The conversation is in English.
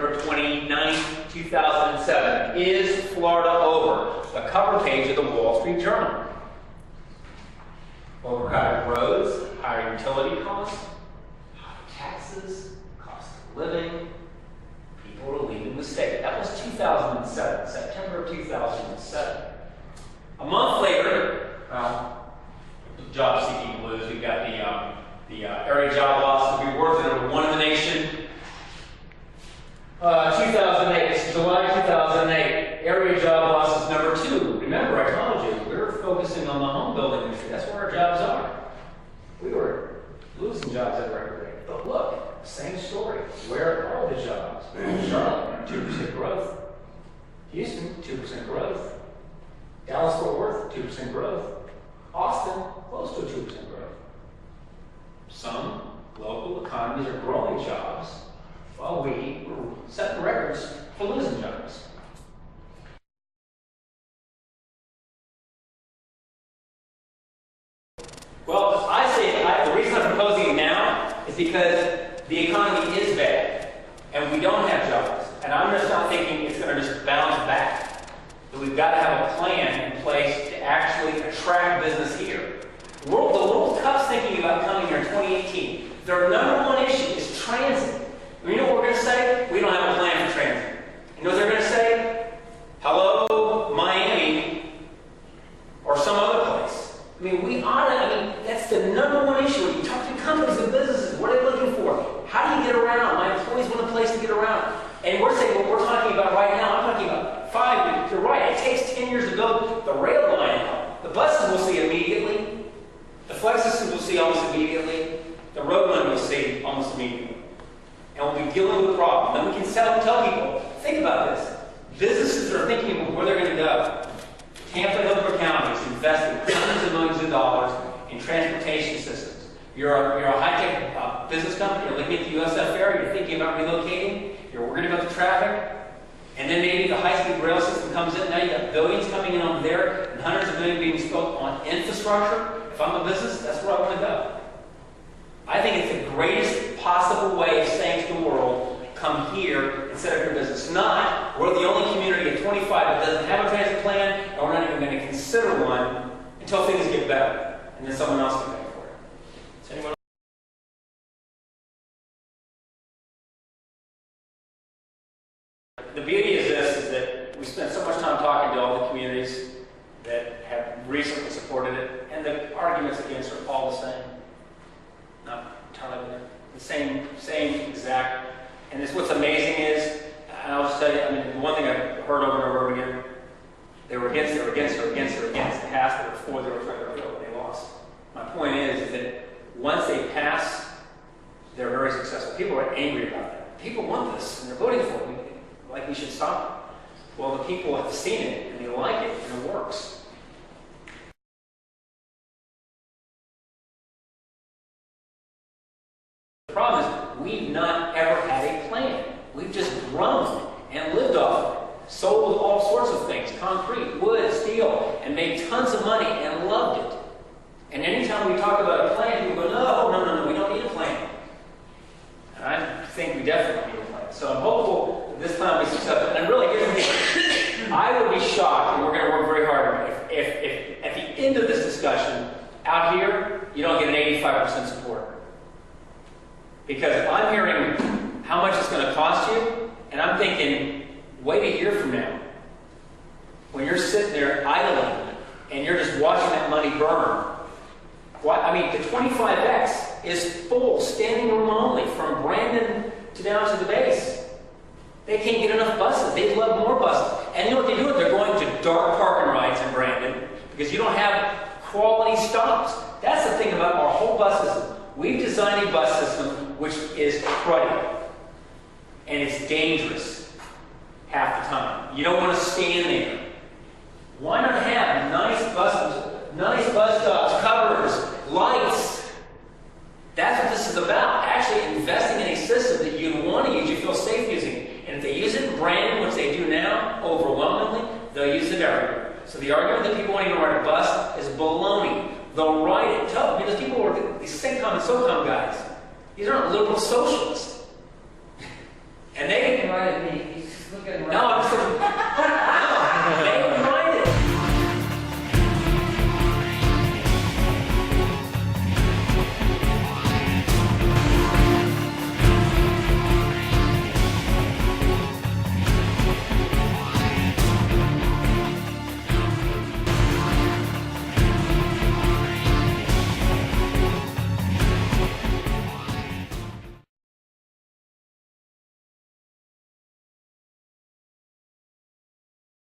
September 29th, 2007. Is Florida over? The cover page of the Wall Street Journal. Overcrowded roads, higher utility costs, higher taxes, cost of living. People are leaving the state. That was 2007, September of 2007. A month later, well, job seeking blues, we've got the area job loss will be worth it over one in the nation. 2008, it's July 2008. Area job loss is number 2. Remember, I told you, we're focusing on the home building industry. That's where our jobs are. We were losing jobs at a record rate. But look, same story. Where are all the jobs? Charlotte, 2% growth. Houston, 2% growth. Dallas-Fort Worth, 2% growth. Austin, close to 2% growth. Some local economies are growing jobs, while we were setting records for losing jobs. Well, the reason I'm proposing it now is because the economy is bad, and we don't have jobs. And I'm just not thinking it's going to just bounce back. That we've got to have a plan in place to actually attract business here. The World Cup's thinking about coming here in 2018. Their number one issue is transit. You know what we're going to say? We don't have a plan for transit. You know what they're going to say? Hello, Miami, or some other place. I mean, that's the number one issue. When you talk to companies and businesses, what are they looking for? How do you get around? My employees want a place to get around. And we're saying what we're talking about right now, I'm talking about 5 years. You're right, it takes 10 years to build the rail line out. The buses will see immediately. The flex systems will see almost immediately. The road line will see almost immediately. And we'll be dealing with the problem. Then we can tell people, think about this. Businesses are thinking about where they're going to go. Tampa and Hillsborough counties investing hundreds of millions of dollars in transportation systems. You're a high-tech business company, you're looking at the USF area, you're thinking about relocating, you're worried about the traffic, and then maybe the high-speed rail system comes in, now you've got billions coming in over there, and hundreds of millions being spent on infrastructure. If I'm a business, that's where I want to go. I think it's the greatest possible way of saying to the world, come here and set up your business. Not, we're the only community of 25 that doesn't have a transit plan, and we're not even going to consider one until things get better, and then someone else can pay for it. Does anyone? The beauty is this, is that we spent so much time talking to all the communities that have recently supported it, and the arguments against are all the same. Not entirely the same exact. And what's amazing is, and I'll just tell you, I mean, the one thing I've heard over and over again, they were against, they were against, they were against, they were against. They passed, they were for, they were afraid, they were they lost. My point is that once they pass, they're very successful. People are angry about that. People want this, and they're voting for it. Like we should stop it. Well, the people have seen it, and they like it, and it works. The problem is, we've not ever had a plan. We've just grown and lived off it. Sold all sorts of things, concrete, wood, steel, and made tons of money and loved it. And anytime we talk about a plan, people go, no, we don't need a plan. And I think we definitely need a plan. So I'm hopeful that this plan will be successful. And really, here's the thing. I would be shocked, and we're going to work very hard, if at the end of this discussion, out here, you don't get an 85% support. Because I'm hearing how much it's going to cost you, and I'm thinking, wait a year from now, when you're sitting there idling, and you're just watching that money burn. The 25X is full, standing room only, from Brandon to down to the base. They can't get enough buses. They'd love more buses. And you know what they do? They're going to dark parking rides in Brandon, because you don't have quality stops. That's the thing about our whole bus system. We've designed a bus system which is cruddy, and it's dangerous half the time. You don't want to stand there. Why not have nice buses, nice bus stops, covers, lights? That's what this is about. Actually investing in a system that you want to use, you feel safe using. And if they use it in Brandon, which they do now, overwhelmingly, they'll use it everywhere. So the argument that people want to ride a bus is baloney. They'll ride it. Because people are these SINCOM and SOCOM guys. These aren't liberal socialists. And they Right at me. He's looking right No, at I'm me.